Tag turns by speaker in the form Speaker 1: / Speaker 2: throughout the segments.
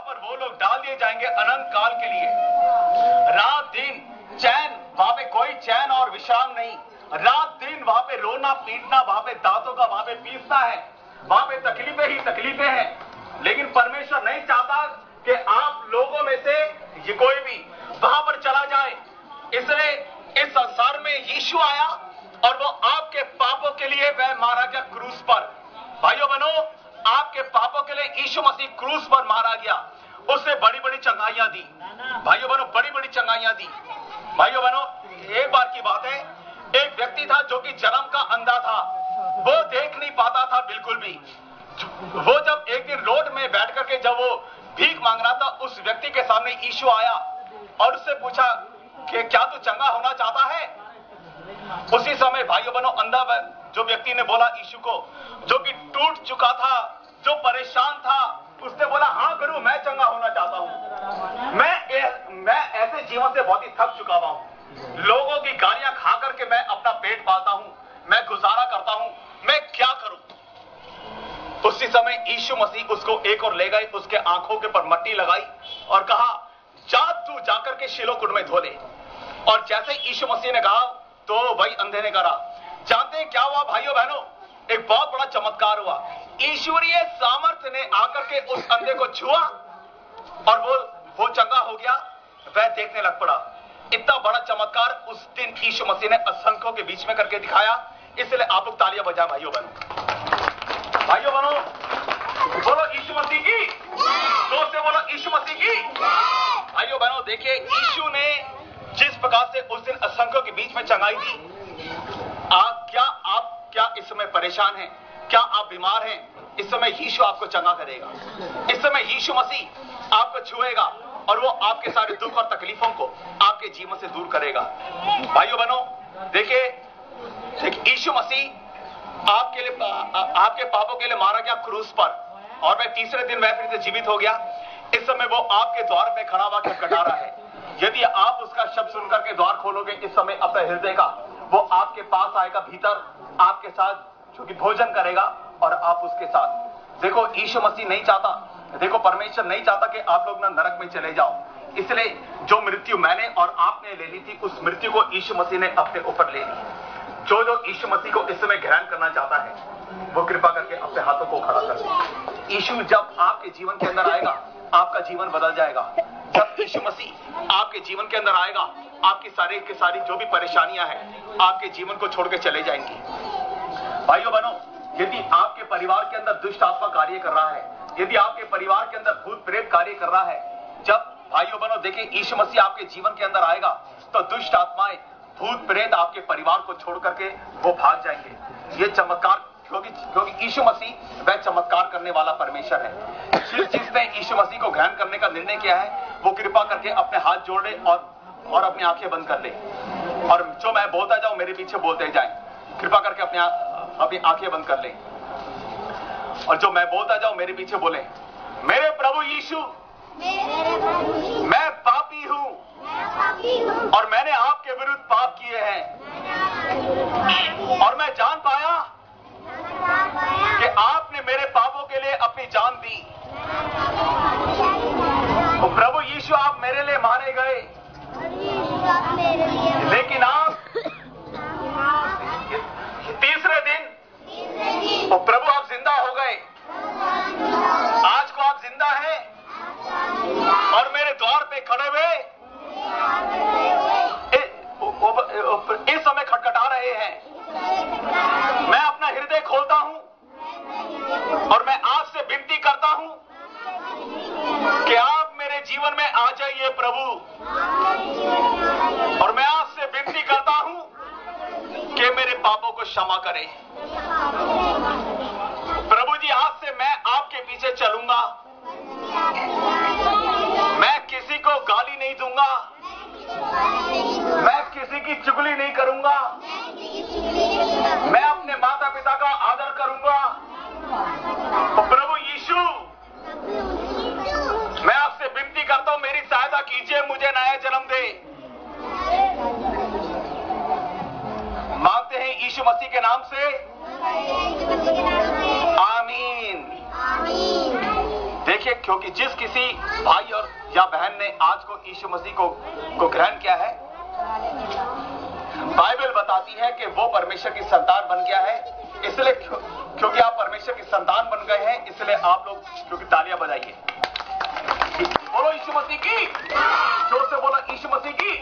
Speaker 1: पर वो लोग डाल दिए जाएंगे अनंत काल के लिए। रात दिन चैन, वहां पे कोई चैन और विश्राम नहीं। रात दिन वहां पे रोना पीटना, वहां पे दांतों का वहां पे पीसना है, वहां पे तकलीफें ही तकलीफें हैं। लेकिन परमेश्वर नहीं चाहता कि आप लोगों में से ये कोई भी वहां पर चला जाए। इसलिए इस संसार में यीशु आया और वो आपके पापों के लिए वह मारा गया क्रूस पर। भाइयों बहनों, आपके पापों के लिए यीशु मसीह क्रूस पर मारा गया। उसने बड़ी बड़ी चंगाइयां दी। भाइयों बहनों, बड़ी बड़ी चंगाइयां दी। भाइयों बहनों, एक बार की बात है, एक व्यक्ति था जो कि जन्म का अंधा था। वो देख नहीं पाता था बिल्कुल भी। वो जब एक दिन रोड में बैठ करके जब वो भीख मांग रहा था, उस व्यक्ति के सामने यीशु आया और उससे पूछा कि क्या तू चंगा होना चाहता है? उसी समय भाइयों बहनों, अंधा जो व्यक्ति ने बोला यीशु को, जो कि टूट चुका था, जो परेशान था, उसने बोला हाँ गुरु, मैं चंगा होना चाहता हूं। मैं ऐसे जीवन से बहुत ही थक चुका हुआ हूं। लोगों की गालियां खा करके मैं अपना पेट पालता हूं, मैं गुजारा करता हूं, मैं क्या करूं? उसी समय यीशु मसीह उसको एक और ले गए, उसके आंखों के ऊपर मट्टी लगाई और कहा जा तू जाकर के शीलो कुंड में धो ले। और जैसे यीशु मसीह ने कहा तो वही अंधे ने करा। जानते हैं क्या हुआ भाइयों बहनों? एक बहुत बड़ा चमत्कार हुआ। ईश्वरीय सामर्थ्य ने आकर के उस अंधे को छुआ और वो चंगा हो गया, वह देखने लग पड़ा। इतना बड़ा चमत्कार उस दिन यीशु मसीह ने असंख्यों के बीच में करके दिखाया। इसलिए आप लोग तालियां बजाएं भाइयों बहनों। भाइयों बहनों, बोलो यीशु मसीह की, जोर से बोलो यीशु मसीह की। भाइयों बहनों, देखिए यीशु ने जिस प्रकार से उस दिन असंख्यों के बीच में चंगाई दी। आप क्या इस समय परेशान हैं? क्या आप बीमार हैं? इस समय यीशु आपको चंगा करेगा। इस समय यीशु मसीह आपको छुएगा और वो आपके सारे दुख और तकलीफों को आपके जीवन से दूर करेगा। भाइयों बहनों, देखिए यीशु मसीह आपके पापों के लिए मारा गया क्रूस पर और वह तीसरे दिन वह फिर से जीवित हो गया। इस समय वो आपके द्वार पे खड़ा हुआ खटखटा रहा है। यदि आप उसका शब्द सुनकर के द्वार खोलोगे इस समय अपने हृदय का, वो आपके पास आएगा, भीतर आपके साथ जो कि भोजन करेगा और आप उसके साथ। देखो यीशु मसीह नहीं चाहता, देखो परमेश्वर नहीं चाहता कि आप लोग ना नरक में चले जाओ। इसलिए जो मृत्यु मैंने और आपने ले ली थी, उस मृत्यु को यीशु मसीह ने अपने ऊपर ले ली। जो यीशु मसीह को इस समय ग्रहण करना चाहता है, वो कृपा करके अपने हाथों को खड़ा कर दे। यीशु जब आपके जीवन के अंदर आएगा, आपका जीवन बदल जाएगा। जब यीशु मसीह आपके जीवन के अंदर आएगा, आपकी सारी जो भी परेशानियां हैं आपके जीवन को छोड़ के चले जाएंगी। भाइयों बहनों, यदि आपके परिवार के अंदर दुष्ट आत्मा कार्य कर रहा है, यदि आपके परिवार के अंदर भूत प्रेत कार्य कर रहा है, जब भाइयों बहनों देखिए यीशु मसीह आपके जीवन के अंदर आएगा तो दुष्ट आत्माएं, भूत प्रेत आपके परिवार को छोड़ करके वो भाग जाएंगे। ये चमत्कार, क्योंकि यीशु मसीह वह चमत्कार करने वाला परमेश्वर है। जिसने यीशु मसीह को ग्रहण करने का निर्णय किया है, वो कृपा करके अपने हाथ जोड़ ले और अपनी आंखें बंद कर ले और जो मैं बोलता जाऊं मेरे पीछे बोलते जाएं। कृपा करके अपनी आंखें बंद कर ले और जो मैं बोलता जाऊं मेरे पीछे बोले, मेरे प्रभु यीशु, मैं पापी हूं और मैंने आपके विरुद्ध पाप किए हैं और मैं जान पाया कि आपने मेरे पापों के लिए अपनी जान दी। तो प्रभु यीशु, आप मेरे लिए मारे गए, लेकिन आप तीसरे दिन तो प्रभु आप जिंदा हो गए। आज को आप जिंदा हैं और मेरे द्वार पे खड़े हुए इस समय खटखटा रहे हैं। मैं अपना हृदय खोलता हूं और मैं आपसे विनती करता हूं कि आप मेरे जीवन में आ जाइए प्रभु। और मैं आपसे विनती करता हूं कि मेरे पापों को क्षमा करें। प्रभु जी, आज से मैं आपके पीछे चलूंगा। मैं किसी को गाली नहीं दूंगा, मैं किसी की चुगली नहीं करूंगा, मैं अपने माता पिता का आदर करूंगा। तो प्रभु यीशु, मैं आपसे विनती करता हूं, मेरी सहायता कीजिए, मुझे नया जन्म दे। मांगते हैं यीशु मसीह के नाम से, आमीन। देखिए देखिए, क्योंकि जिस किसी भाई और या बहन ने आज को यीशु मसीह को ग्रहण किया है, बाइबल बताती है कि वो परमेश्वर की संतान बन गया है। इसलिए क्योंकि आप परमेश्वर की संतान बन गए हैं, इसलिए आप लोग क्योंकि तालियां बजाइए। बोलो यीशु मसीह की, जोर से बोलो यीशु मसीह की।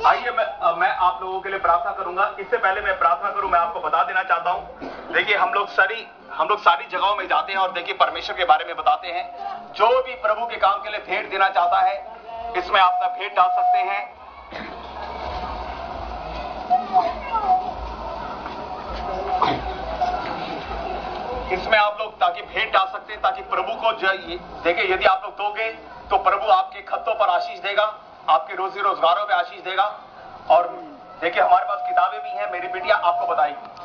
Speaker 1: आइए मैं आप लोगों के लिए प्रार्थना करूंगा। इससे पहले मैं प्रार्थना करूं, मैं आपको बता देना चाहता हूं, देखिए हम लोग सारी जगहों में जाते हैं और देखिए परमेश्वर के बारे में बताते हैं। जो भी प्रभु के काम के लिए भेंट देना चाहता है, इसमें आप अपना भेंट डाल सकते हैं। इसमें आप लोग ताकि भेंट डाल सकते हैं, ताकि प्रभु को देखिए, यदि आप लोग दोगे तो प्रभु आपके खत्तों पर आशीष देगा, आपके रोजी रोजगारों पे आशीष देगा। और देखिए हमारे पास किताबें भी हैं, मेरी बेटियां आपको बताएगी।